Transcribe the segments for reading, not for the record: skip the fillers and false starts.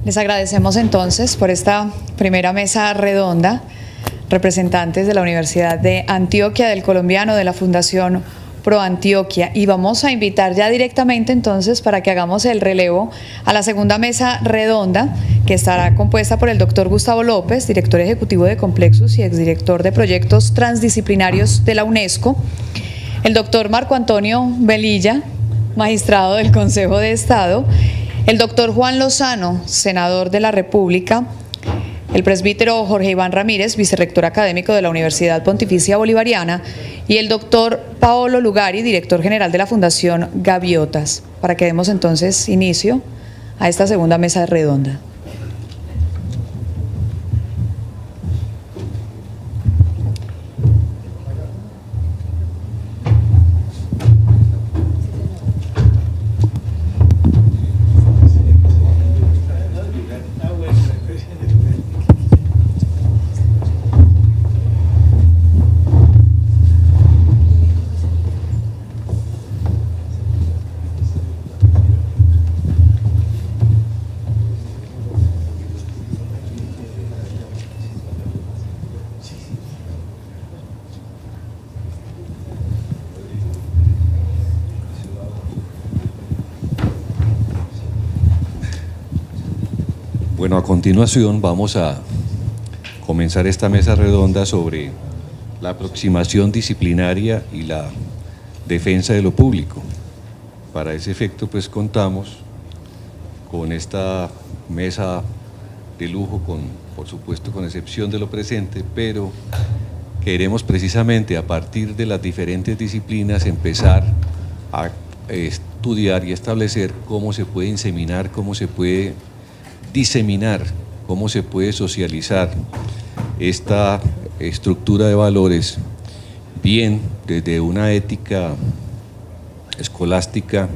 Les agradecemos entonces por esta primera mesa redonda, representantes de la Universidad de Antioquia, del Colombiano, de la Fundación Pro Antioquia, y vamos a invitar ya directamente entonces para que hagamos el relevo a la segunda mesa redonda, que estará compuesta por el doctor Gustavo López, director ejecutivo de Complexus y exdirector de proyectos transdisciplinarios de la UNESCO, el doctor Marco Antonio Velilla, magistrado del Consejo de Estado, el doctor Juan Lozano, senador de la República, el presbítero Jorge Iván Ramírez, vicerrector académico de la Universidad Pontificia Bolivariana, y el doctor Paolo Lugari, director general de la Fundación Gaviotas, para que demos entonces inicio a esta segunda mesa redonda. Bueno, a continuación vamos a comenzar esta mesa redonda sobre la aproximación disciplinaria y la defensa de lo público. Para ese efecto, pues contamos con esta mesa de lujo, por supuesto con excepción de lo presente, pero queremos precisamente a partir de las diferentes disciplinas empezar a estudiar y establecer cómo se puede inseminar, cómo se puede diseminar, cómo se puede socializar esta estructura de valores, bien desde una ética escolástica,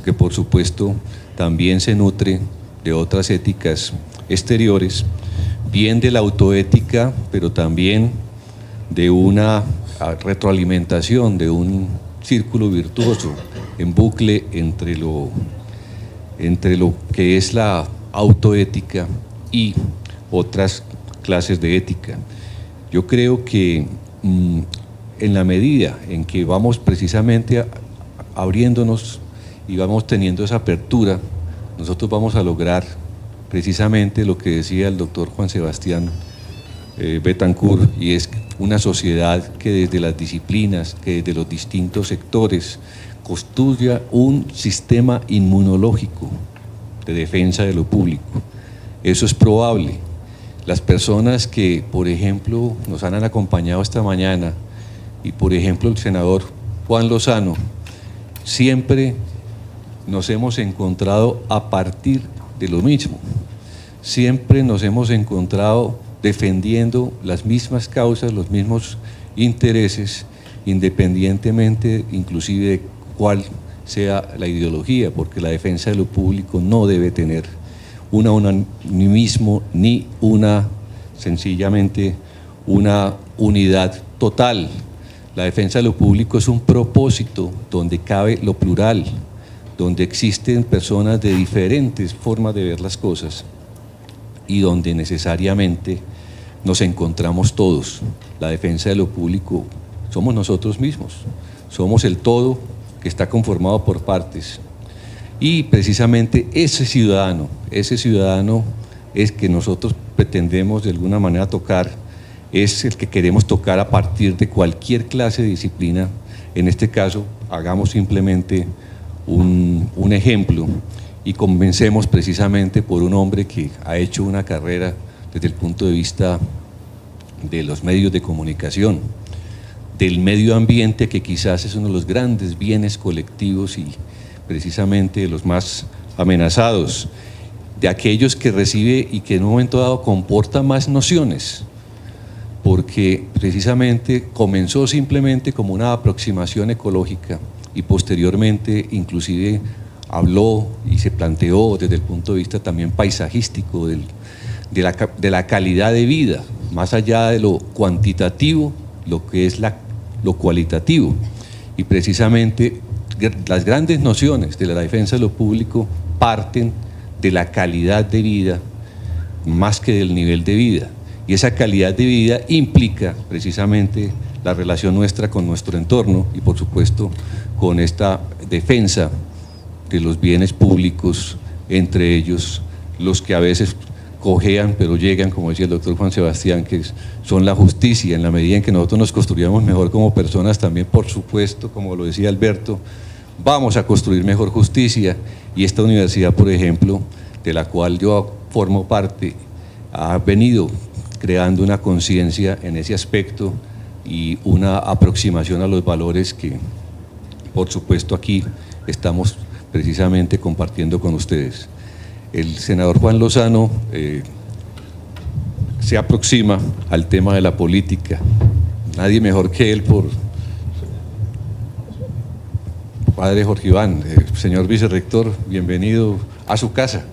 que por supuesto también se nutre de otras éticas exteriores, bien de la autoética, pero también de una retroalimentación, de un círculo virtuoso en bucle entre lo que es la autoética y otras clases de ética. Yo creo que en la medida en que vamos precisamente abriéndonos y vamos teniendo esa apertura, nosotros vamos a lograr precisamente lo que decía el doctor Juan Sebastián Betancourt, y es una sociedad que desde las disciplinas, que desde los distintos sectores construya un sistema inmunológico de defensa de lo público. Eso es probable. Las personas que, por ejemplo, nos han acompañado esta mañana, y por ejemplo el senador Juan Lozano, siempre nos hemos encontrado a partir de lo mismo. Siempre nos hemos encontrado defendiendo las mismas causas, los mismos intereses, independientemente inclusive de cuál sea la ideología, porque la defensa de lo público no debe tener un unanimismo ni sencillamente una unidad total. La defensa de lo público es un propósito donde cabe lo plural, donde existen personas de diferentes formas de ver las cosas y donde necesariamente nos encontramos todos. La defensa de lo público somos nosotros mismos, somos el todo que está conformado por partes, y precisamente ese ciudadano es que nosotros pretendemos de alguna manera tocar, es el que queremos tocar a partir de cualquier clase de disciplina. En este caso, hagamos simplemente un ejemplo y comencemos precisamente por un hombre que ha hecho una carrera desde el punto de vista de los medios de comunicación, del medio ambiente, que quizás es uno de los grandes bienes colectivos y precisamente de los más amenazados, de aquellos que recibe y que en un momento dado comporta más nociones, porque precisamente comenzó simplemente como una aproximación ecológica y posteriormente inclusive habló y se planteó desde el punto de vista también paisajístico de la calidad de vida, más allá de lo cuantitativo, lo que es lo cualitativo. Y precisamente las grandes nociones de la defensa de lo público parten de la calidad de vida más que del nivel de vida. Y esa calidad de vida implica precisamente la relación nuestra con nuestro entorno y, por supuesto, con esta defensa de los bienes públicos, entre ellos los que a veces cojean, pero llegan, como decía el doctor Juan Sebastián, que son la justicia. En la medida en que nosotros nos construyamos mejor como personas, también, por supuesto, como lo decía Alberto, vamos a construir mejor justicia. Y esta universidad, por ejemplo, de la cual yo formo parte, ha venido creando una conciencia en ese aspecto y una aproximación a los valores que, por supuesto, aquí estamos precisamente compartiendo con ustedes. El senador Juan Lozano se aproxima al tema de la política. Nadie mejor que él por padre Jorge Iván. Señor vicerrector, bienvenido a su casa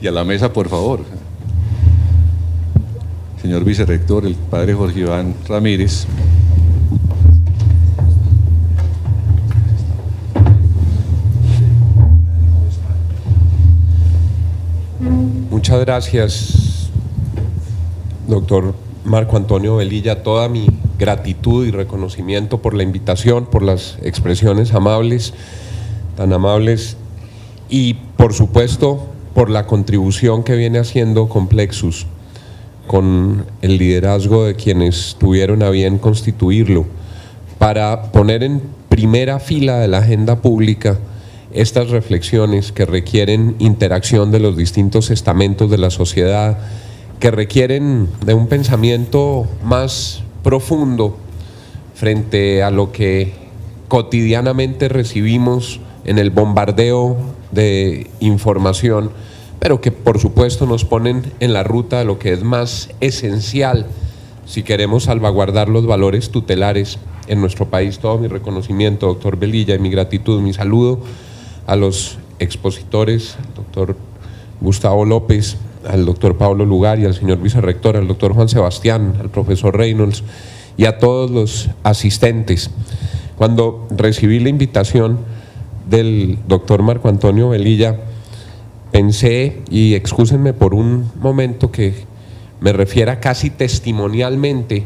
y a la mesa, por favor. Señor vicerrector, el padre Jorge Iván Ramírez. Muchas gracias, doctor Marco Antonio Velilla. Toda mi gratitud y reconocimiento por la invitación, por las expresiones amables, tan amables, y por supuesto por la contribución que viene haciendo Complexus con el liderazgo de quienes tuvieron a bien constituirlo para poner en primera fila de la agenda pública estas reflexiones que requieren interacción de los distintos estamentos de la sociedad, que requieren de un pensamiento más profundo frente a lo que cotidianamente recibimos en el bombardeo de información, pero que por supuesto nos ponen en la ruta de lo que es más esencial si queremos salvaguardar los valores tutelares en nuestro país. Todo mi reconocimiento, doctor Velilla, y mi gratitud, mi saludo a los expositores, al doctor Gustavo López, al doctor Pablo Lugar y al señor vicerrector, al doctor Juan Sebastián, al profesor Reynolds y a todos los asistentes. Cuando recibí la invitación del doctor Marco Antonio Velilla, pensé, y excúsenme por un momento que me refiera casi testimonialmente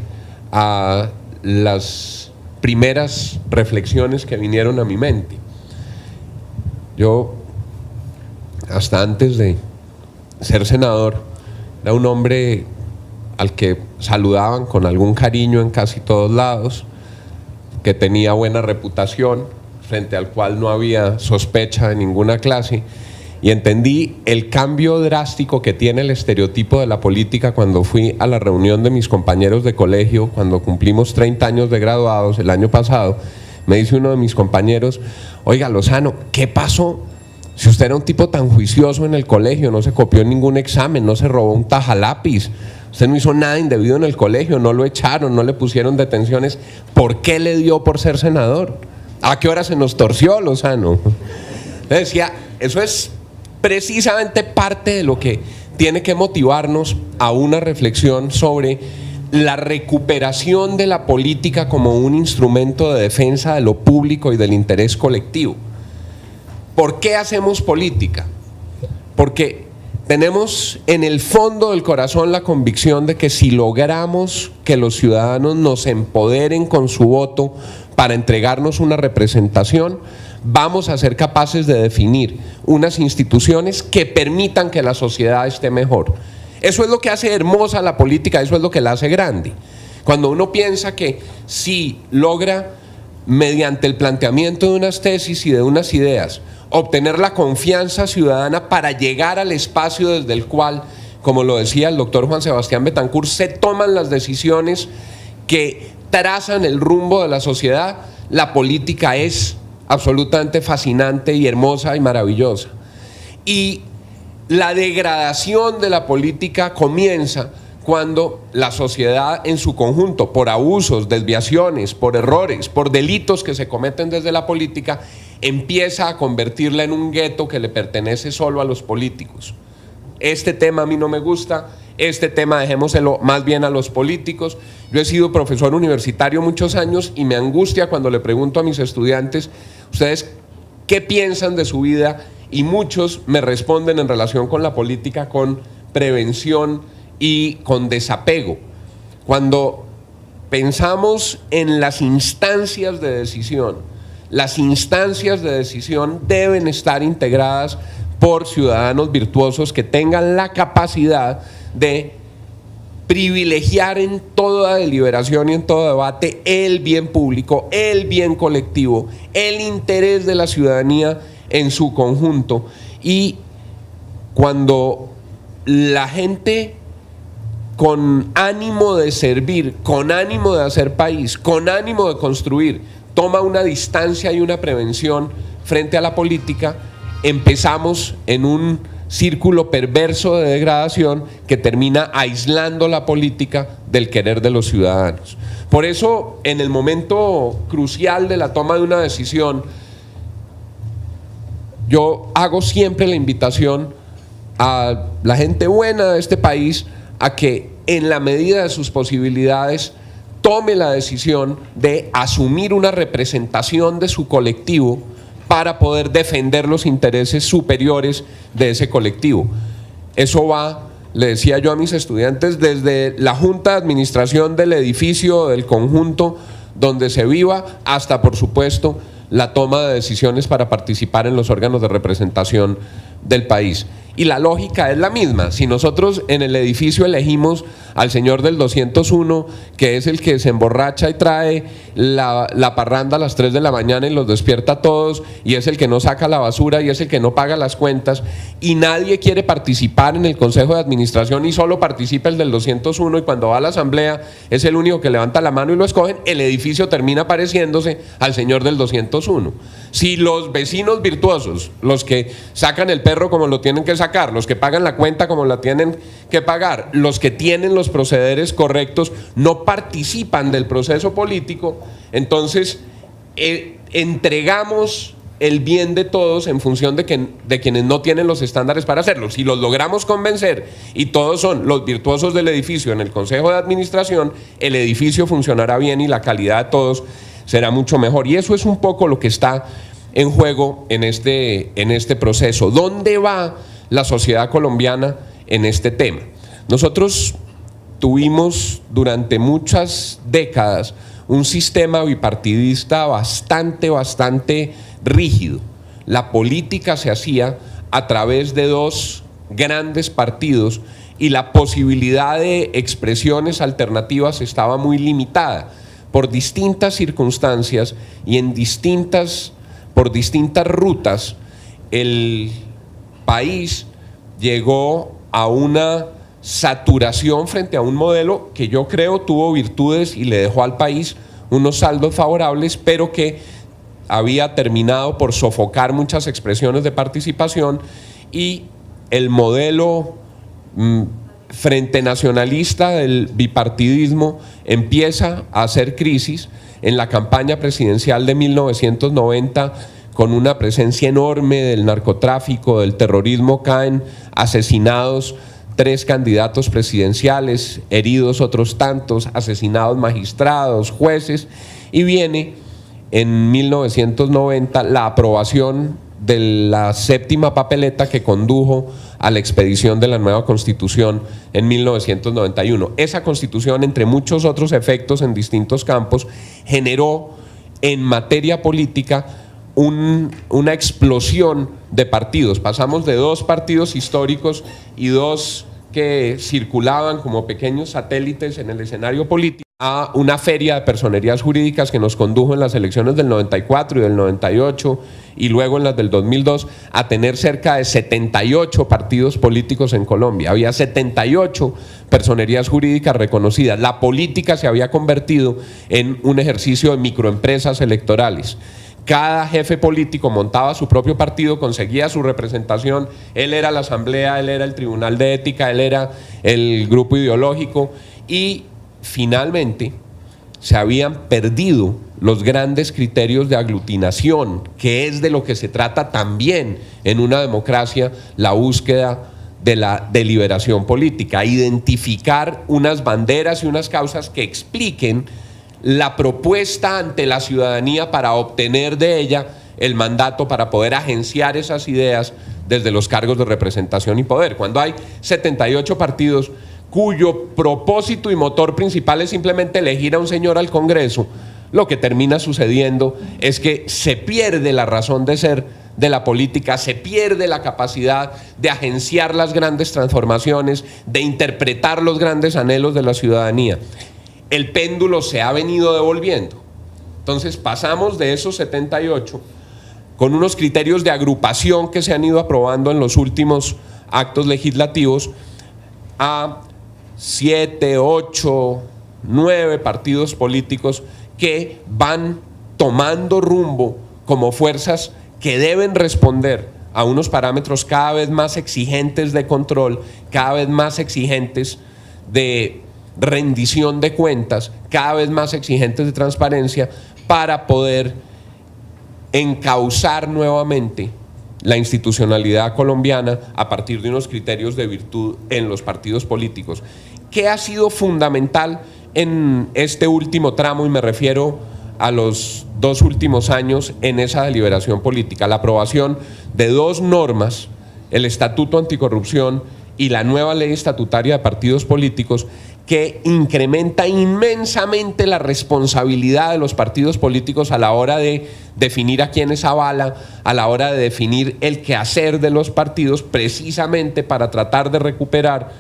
a las primeras reflexiones que vinieron a mi mente. Yo, hasta antes de ser senador, era un hombre al que saludaban con algún cariño en casi todos lados, que tenía buena reputación, frente al cual no había sospecha de ninguna clase, y entendí el cambio drástico que tiene el estereotipo de la política cuando fui a la reunión de mis compañeros de colegio, cuando cumplimos 30 años de graduados el año pasado. Me dice uno de mis compañeros: oiga, Lozano, ¿qué pasó? Si usted era un tipo tan juicioso en el colegio, no se copió en ningún examen, no se robó un tajalápiz, usted no hizo nada indebido en el colegio, no lo echaron, no le pusieron detenciones, ¿por qué le dio por ser senador? ¿A qué hora se nos torció, Lozano? Le decía, eso es precisamente parte de lo que tiene que motivarnos a una reflexión sobre la recuperación de la política como un instrumento de defensa de lo público y del interés colectivo. ¿Por qué hacemos política? Porque tenemos en el fondo del corazón la convicción de que si logramos que los ciudadanos nos empoderen con su voto para entregarnos una representación, vamos a ser capaces de definir unas instituciones que permitan que la sociedad esté mejor. Eso es lo que hace hermosa la política, eso es lo que la hace grande. Cuando uno piensa que si logra, mediante el planteamiento de unas tesis y de unas ideas, obtener la confianza ciudadana para llegar al espacio desde el cual, como lo decía el doctor Juan Sebastián Betancourt, se toman las decisiones que trazan el rumbo de la sociedad, la política es absolutamente fascinante y hermosa y maravillosa. Y la degradación de la política comienza cuando la sociedad en su conjunto, por abusos, desviaciones, por errores, por delitos que se cometen desde la política, empieza a convertirla en un gueto que le pertenece solo a los políticos. Este tema a mí no me gusta, este tema dejémoselo más bien a los políticos. Yo he sido profesor universitario muchos años y me angustia cuando le pregunto a mis estudiantes, ¿ustedes qué piensan de su vida y muchos me responden en relación con la política con prevención y con desapego. Cuando pensamos en las instancias de decisión, las instancias de decisión deben estar integradas por ciudadanos virtuosos que tengan la capacidad de privilegiar en toda deliberación y en todo debate el bien público, el bien colectivo, el interés de la ciudadanía en su conjunto. Y cuando la gente con ánimo de servir, con ánimo de hacer país, con ánimo de construir, toma una distancia y una prevención frente a la política, empezamos en un círculo perverso de degradación que termina aislando la política del querer de los ciudadanos. Por eso, en el momento crucial de la toma de una decisión, yo hago siempre la invitación a la gente buena de este país a que, en la medida de sus posibilidades, tome la decisión de asumir una representación de su colectivo para poder defender los intereses superiores de ese colectivo. Eso va, le decía yo a mis estudiantes, desde la junta de administración del edificio, del conjunto donde se viva, hasta, por supuesto, la toma de decisiones para participar en los órganos de representación del país. Y la lógica es la misma. Si nosotros en el edificio elegimos al señor del 201, que es el que se emborracha y trae la parranda a las 3 de la mañana y los despierta a todos, y es el que no saca la basura y es el que no paga las cuentas, y nadie quiere participar en el consejo de administración y solo participa el del 201, y cuando va a la asamblea es el único que levanta la mano y lo escogen, el edificio termina pareciéndose al señor del 201. Si los vecinos virtuosos, los que sacan el perro como lo tienen que sacar, los que pagan la cuenta como la tienen que pagar, los que tienen los procederes correctos, no participan del proceso político, entonces entregamos el bien de todos en función de quienes no tienen los estándares para hacerlo. Si los logramos convencer y todos son los virtuosos del edificio en el consejo de administración, el edificio funcionará bien y la calidad de todos será mucho mejor. Y eso es un poco lo que está en juego en este proceso. ¿Dónde va la sociedad colombiana en este tema? Nosotros tuvimos durante muchas décadas un sistema bipartidista bastante rígido. La política se hacía a través de dos grandes partidos y la posibilidad de expresiones alternativas estaba muy limitada por distintas circunstancias y por distintas rutas. El país llegó a una saturación frente a un modelo que yo creo tuvo virtudes y le dejó al país unos saldos favorables, pero que había terminado por sofocar muchas expresiones de participación, y el modelo frente nacionalista del bipartidismo empieza a hacer crisis en la campaña presidencial de 1990, con una presencia enorme del narcotráfico, del terrorismo. Caen asesinados 3 candidatos presidenciales, heridos otros tantos, asesinados magistrados, jueces, y viene en 1990 la aprobación de la 7ª papeleta que condujo a la expedición de la nueva Constitución en 1991. Esa Constitución, entre muchos otros efectos en distintos campos, generó en materia política una explosión de partidos. Pasamos de 2 partidos históricos y 2 que circulaban como pequeños satélites en el escenario político a una feria de personerías jurídicas que nos condujo en las elecciones del 94 y del 98 y luego en las del 2002 a tener cerca de 78 partidos políticos en Colombia. Había 78 personerías jurídicas reconocidas. La política se había convertido en un ejercicio de microempresas electorales. Cada jefe político montaba su propio partido, conseguía su representación, él era la asamblea, él era el tribunal de ética, él era el grupo ideológico, y finalmente se habían perdido los grandes criterios de aglutinación, que es de lo que se trata también en una democracia, la búsqueda de la deliberación política, identificar unas banderas y unas causas que expliquen la propuesta ante la ciudadanía para obtener de ella el mandato para poder agenciar esas ideas desde los cargos de representación y poder. Cuando hay 78 partidos cuyo propósito y motor principal es simplemente elegir a un señor al Congreso, lo que termina sucediendo es que se pierde la razón de ser de la política, se pierde la capacidad de agenciar las grandes transformaciones, de interpretar los grandes anhelos de la ciudadanía. El péndulo se ha venido devolviendo. Entonces pasamos de esos 78 con unos criterios de agrupación que se han ido aprobando en los últimos actos legislativos a 7, 8, 9 partidos políticos que van tomando rumbo como fuerzas que deben responder a unos parámetros cada vez más exigentes de control, cada vez más exigentes de rendición de cuentas, cada vez más exigentes de transparencia, para poder encauzar nuevamente la institucionalidad colombiana a partir de unos criterios de virtud en los partidos políticos. ¿Qué ha sido fundamental en este último tramo? Y me refiero a los 2 últimos años en esa deliberación política: la aprobación de 2 normas, el Estatuto Anticorrupción y la nueva Ley Estatutaria de Partidos Políticos, que incrementa inmensamente la responsabilidad de los partidos políticos a la hora de definir a quiénes avala, a la hora de definir el quehacer de los partidos, precisamente para tratar de recuperar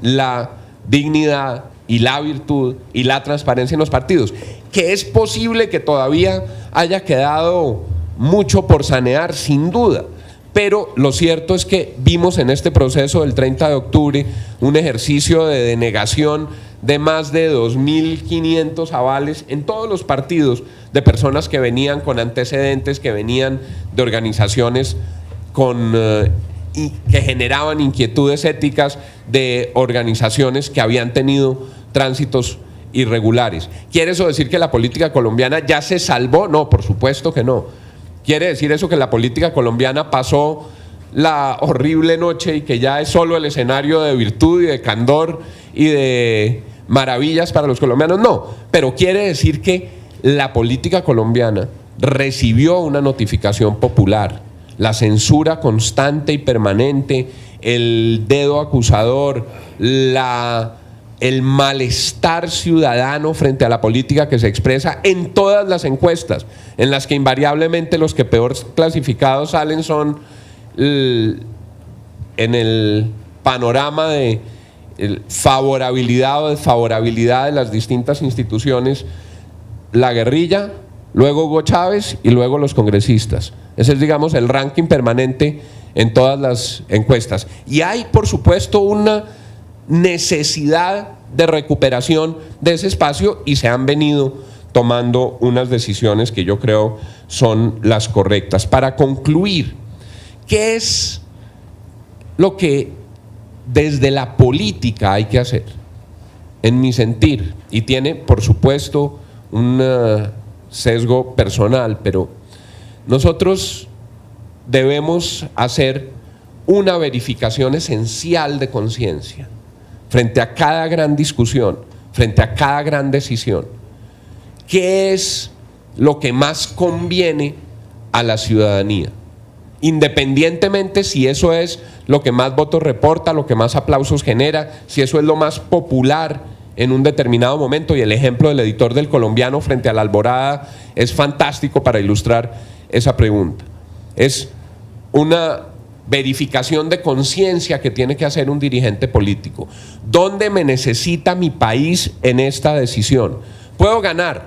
la dignidad y la virtud y la transparencia en los partidos. Que es posible que todavía haya quedado mucho por sanear, sin duda, pero lo cierto es que vimos en este proceso del 30 de octubre un ejercicio de denegación de más de 2.500 avales en todos los partidos, de personas que venían con antecedentes, que venían de organizaciones y que generaban inquietudes éticas, de organizaciones que habían tenido tránsitos irregulares. ¿Quiere eso decir que la política colombiana ya se salvó? No, por supuesto que no. ¿Quiere decir eso que la política colombiana pasó la horrible noche y que ya es solo el escenario de virtud y de candor y de maravillas para los colombianos? No, pero quiere decir que la política colombiana recibió una notificación popular, la censura constante y permanente, el dedo acusador, el malestar ciudadano frente a la política que se expresa en todas las encuestas, en las que invariablemente los que peor clasificados salen son en el panorama de favorabilidad o desfavorabilidad de las distintas instituciones: la guerrilla, luego Hugo Chávez y luego los congresistas. Ese es, digamos, el ranking permanente en todas las encuestas. Y hay, por supuesto, una necesidad de recuperación de ese espacio, y se han venido tomando unas decisiones que yo creo son las correctas. Para concluir, ¿qué es lo que desde la política hay que hacer? En mi sentir, y tiene por supuesto un sesgo personal, pero nosotros debemos hacer una verificación esencial de conciencia frente a cada gran discusión, frente a cada gran decisión. ¿Qué es lo que más conviene a la ciudadanía? Independientemente si eso es lo que más votos reporta, lo que más aplausos genera, si eso es lo más popular en un determinado momento. Y el ejemplo del editor del Colombiano frente a la Alborada es fantástico para ilustrar esa pregunta. Es una verificación de conciencia que tiene que hacer un dirigente político. ¿Dónde me necesita mi país en esta decisión? Puedo ganar,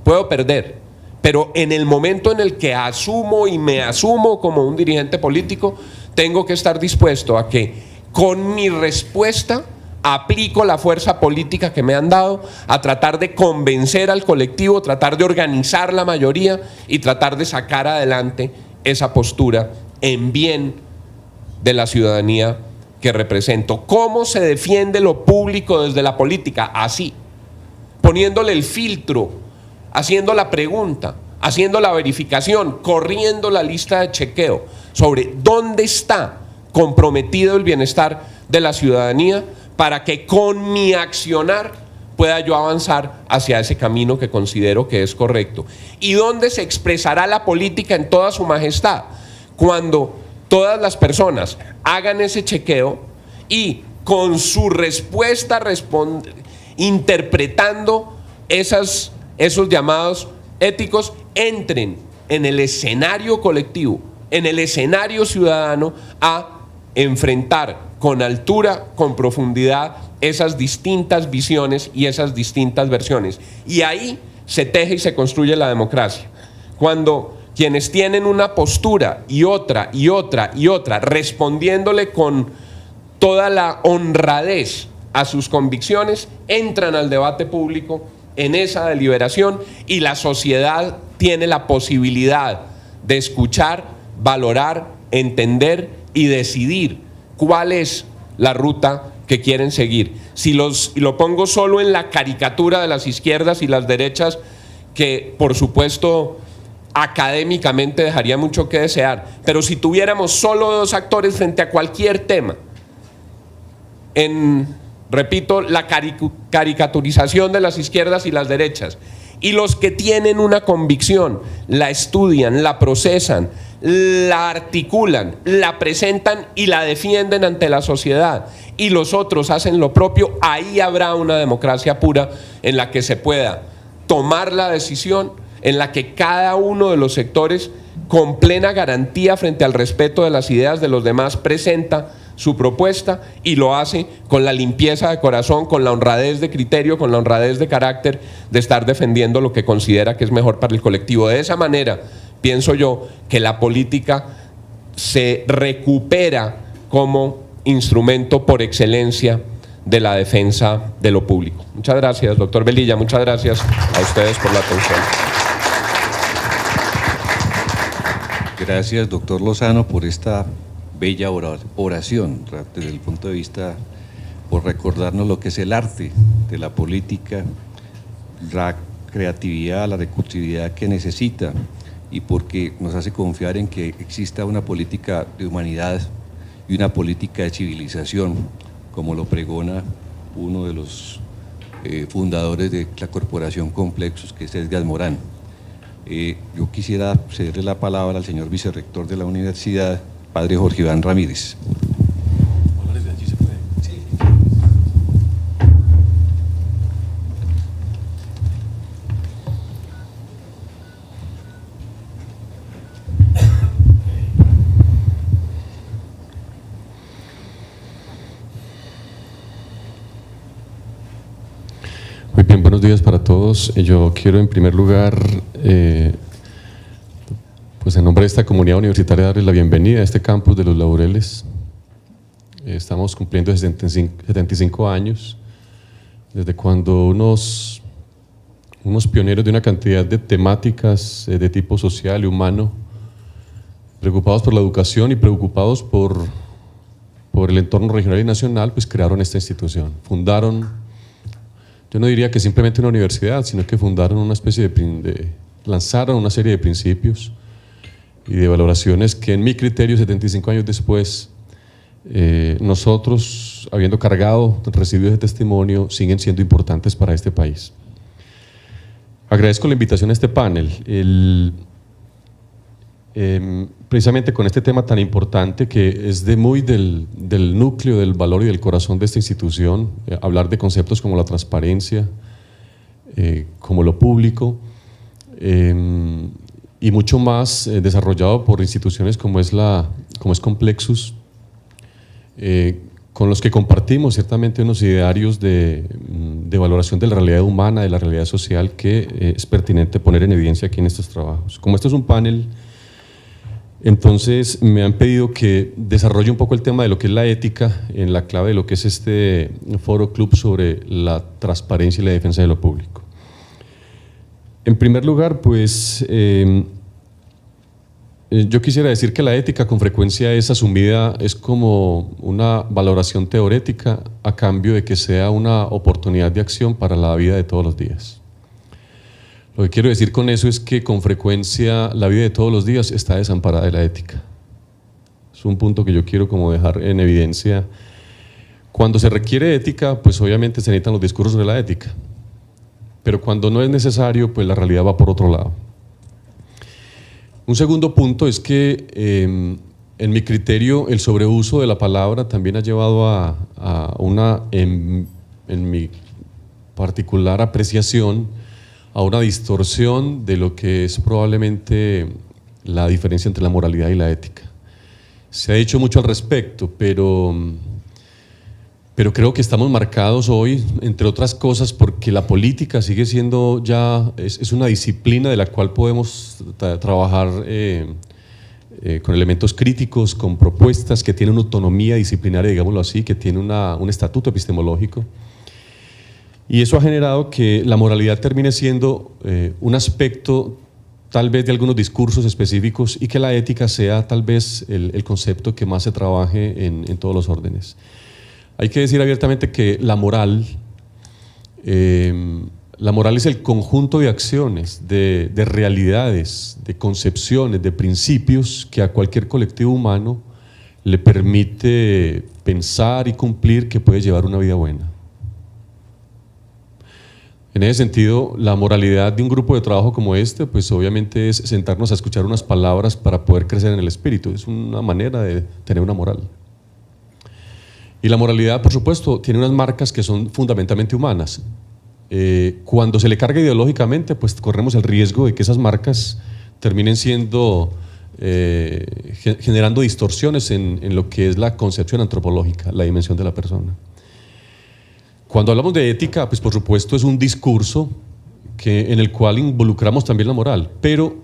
puedo perder, pero en el momento en el que asumo y me asumo como un dirigente político, tengo que estar dispuesto a que con mi respuesta aplico la fuerza política que me han dado a tratar de convencer al colectivo, tratar de organizar la mayoría y tratar de sacar adelante esa postura en bien de la ciudadanía que represento. ¿Cómo se defiende lo público desde la política? Así, poniéndole el filtro, haciendo la pregunta, haciendo la verificación, corriendo la lista de chequeo sobre dónde está comprometido el bienestar de la ciudadanía, para que con mi accionar pueda yo avanzar hacia ese camino que considero que es correcto. ¿Y dónde se expresará la política en toda su majestad? Cuando todas las personas hagan ese chequeo y con su respuesta interpretando esos llamados éticos, entren en el escenario colectivo, en el escenario ciudadano, a enfrentar con altura, con profundidad, esas distintas visiones y esas distintas versiones. Y ahí se teje y se construye la democracia. Cuando quienes tienen una postura y otra y otra y otra, respondiéndole con toda la honradez a sus convicciones, entran al debate público en esa deliberación y la sociedad tiene la posibilidad de escuchar, valorar, entender y decidir cuál es la ruta que quieren seguir. Si lo pongo solo en la caricatura de las izquierdas y las derechas, que por supuesto académicamente dejaría mucho que desear, pero si tuviéramos solo dos actores frente a cualquier tema, repito, la caricaturización de las izquierdas y las derechas, y los que tienen una convicción, la estudian, la procesan, la articulan, la presentan y la defienden ante la sociedad, y los otros hacen lo propio, ahí habrá una democracia pura en la que se pueda tomar la decisión, en la que cada uno de los sectores, con plena garantía frente al respeto de las ideas de los demás, presenta su propuesta y lo hace con la limpieza de corazón, con la honradez de criterio, con la honradez de carácter de estar defendiendo lo que considera que es mejor para el colectivo. De esa manera, pienso yo que la política se recupera como instrumento por excelencia de la defensa de lo público. Muchas gracias, doctor Velilla, muchas gracias a ustedes por la atención. Gracias, doctor Lozano, por esta bella oración, desde el punto de vista, por recordarnos lo que es el arte de la política, la creatividad, la recursividad que necesita, y porque nos hace confiar en que exista una política de humanidad y una política de civilización, como lo pregona uno de los fundadores de la corporación Complexus, que es Edgar Morán. Yo quisiera cederle la palabra al señor vicerrector de la universidad, padre Jorge Iván Ramírez. Muy bien, buenos días para todos. Yo quiero en primer lugar, pues en nombre de esta comunidad universitaria, darles la bienvenida a este campus de Los Laureles. Estamos cumpliendo 75 años, desde cuando unos pioneros de una cantidad de temáticas de tipo social y humano, preocupados por la educación y preocupados por el entorno regional y nacional, pues crearon esta institución. Fundaron, yo no diría que simplemente una universidad, sino que fundaron una especie lanzaron una serie de principios y de valoraciones que, en mi criterio, 75 años después, nosotros, habiendo recibido ese testimonio, siguen siendo importantes para este país. Agradezco la invitación a este panel. Precisamente con este tema tan importante, que es del núcleo, del valor y del corazón de esta institución, hablar de conceptos como la transparencia, como lo público, y mucho más desarrollado por instituciones como es Complexus, con los que compartimos ciertamente unos idearios de valoración de la realidad humana, de la realidad social, que es pertinente poner en evidencia aquí en estos trabajos. Como esto es un panel, entonces me han pedido que desarrolle un poco el tema de lo que es la ética en la clave de lo que es este foro club sobre la transparencia y la defensa de lo público. En primer lugar, pues yo quisiera decir que la ética con frecuencia es asumida, es como una valoración teórica a cambio de que sea una oportunidad de acción para la vida de todos los días. Lo que quiero decir con eso es que con frecuencia la vida de todos los días está desamparada de la ética. Es un punto que yo quiero como dejar en evidencia. Cuando se requiere ética, pues obviamente se necesitan los discursos de la ética. pero cuando no es necesario, pues la realidad va por otro lado. Un segundo punto es que en mi criterio el sobreuso de la palabra también ha llevado a una, en mi particular apreciación, a una distorsión de lo que es probablemente la diferencia entre la moralidad y la ética. Se ha dicho mucho al respecto, pero creo que estamos marcados hoy, entre otras cosas, porque la política sigue siendo ya, es una disciplina de la cual podemos trabajar con elementos críticos, con propuestas que tienen una autonomía disciplinaria, digámoslo así, que tiene un estatuto epistemológico. Y eso ha generado que la moralidad termine siendo un aspecto tal vez de algunos discursos específicos y que la ética sea tal vez el concepto que más se trabaje en todos los órdenes. Hay que decir abiertamente que la moral es el conjunto de acciones, de realidades, de concepciones, de principios que a cualquier colectivo humano le permite pensar y cumplir que puede llevar una vida buena. En ese sentido, la moralidad de un grupo de trabajo como este, pues obviamente es sentarnos a escuchar unas palabras para poder crecer en el espíritu. Es una manera de tener una moral. Y la moralidad, por supuesto, tiene unas marcas que son fundamentalmente humanas. Cuando se le carga ideológicamente, pues corremos el riesgo de que esas marcas terminen siendo, generando distorsiones en lo que es la concepción antropológica, la dimensión de la persona. Cuando hablamos de ética, pues por supuesto es un discurso en el cual involucramos también la moral, pero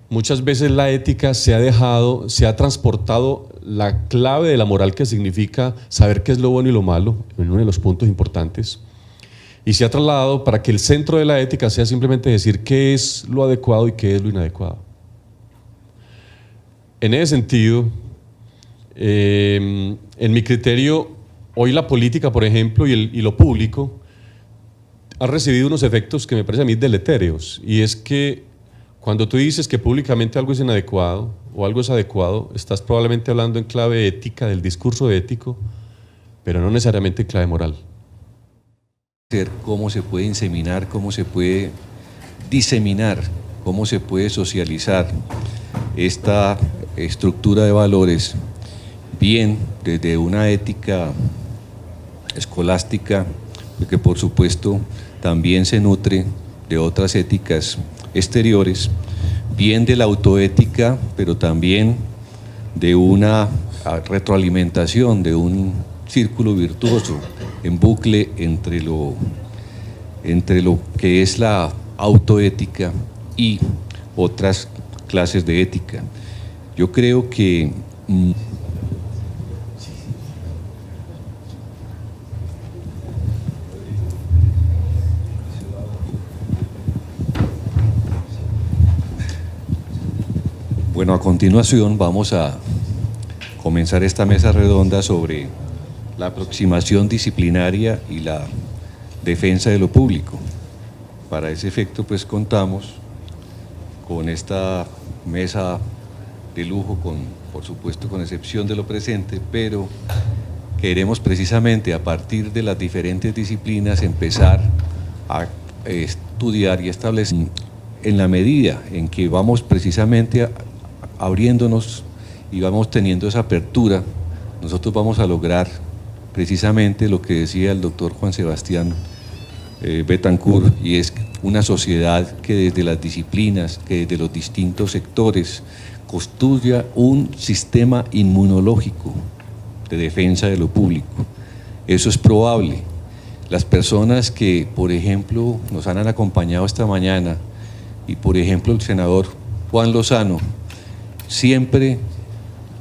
muchas veces la ética se ha transportado la clave de la moral, que significa saber qué es lo bueno y lo malo, en uno de los puntos importantes, y se ha trasladado para que el centro de la ética sea simplemente decir qué es lo adecuado y qué es lo inadecuado. En ese sentido, en mi criterio, hoy la política, por ejemplo, y lo público ha recibido unos efectos que me parecen a mí deletéreos, y es que cuando tú dices que públicamente algo es inadecuado o algo es adecuado, estás probablemente hablando en clave ética, del discurso ético, pero no necesariamente en clave moral. Cómo se puede inseminar, cómo se puede diseminar, cómo se puede socializar esta estructura de valores, bien desde una ética escolástica, que por supuesto también se nutre de otras éticas exteriores, bien de la autoética, pero también de una retroalimentación, de un círculo virtuoso en bucle entre lo que es la autoética y otras clases de ética. Yo creo que bueno, a continuación vamos a comenzar esta mesa redonda sobre la aproximación disciplinaria y la defensa de lo público. Para ese efecto, pues contamos con esta mesa de lujo, por supuesto con excepción de lo presente, pero queremos precisamente a partir de las diferentes disciplinas empezar a estudiar y establecer, en la medida en que vamos precisamente abriéndonos y vamos teniendo esa apertura, nosotros vamos a lograr precisamente lo que decía el doctor Juan Sebastián Betancourt, y es una sociedad que desde las disciplinas, que desde los distintos sectores construya un sistema inmunológico de defensa de lo público. Eso es probable. Las personas que, por ejemplo, nos han acompañado esta mañana, y por ejemplo el senador Juan Lozano, siempre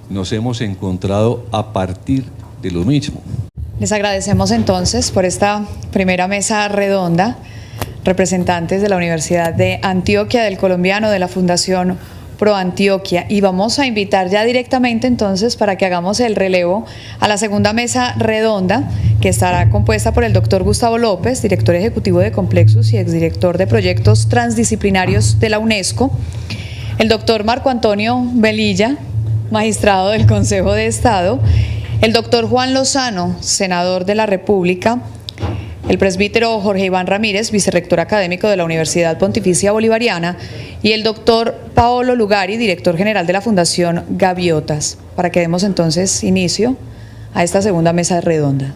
nos hemos encontrado a partir de lo mismo. Les agradecemos entonces por esta primera mesa redonda, representantes de la Universidad de Antioquia, del Colombiano, de la Fundación Pro Antioquia, y vamos a invitar ya directamente entonces para que hagamos el relevo a la segunda mesa redonda, que estará compuesta por el doctor Gustavo López, director ejecutivo de Complexus y exdirector de proyectos transdisciplinarios de la UNESCO, el doctor Marco Antonio Velilla, magistrado del Consejo de Estado, el doctor Juan Lozano, senador de la República, el presbítero Jorge Iván Ramírez, vicerrector académico de la Universidad Pontificia Bolivariana, y el doctor Paolo Lugari, director general de la Fundación Gaviotas, para que demos entonces inicio a esta segunda mesa redonda.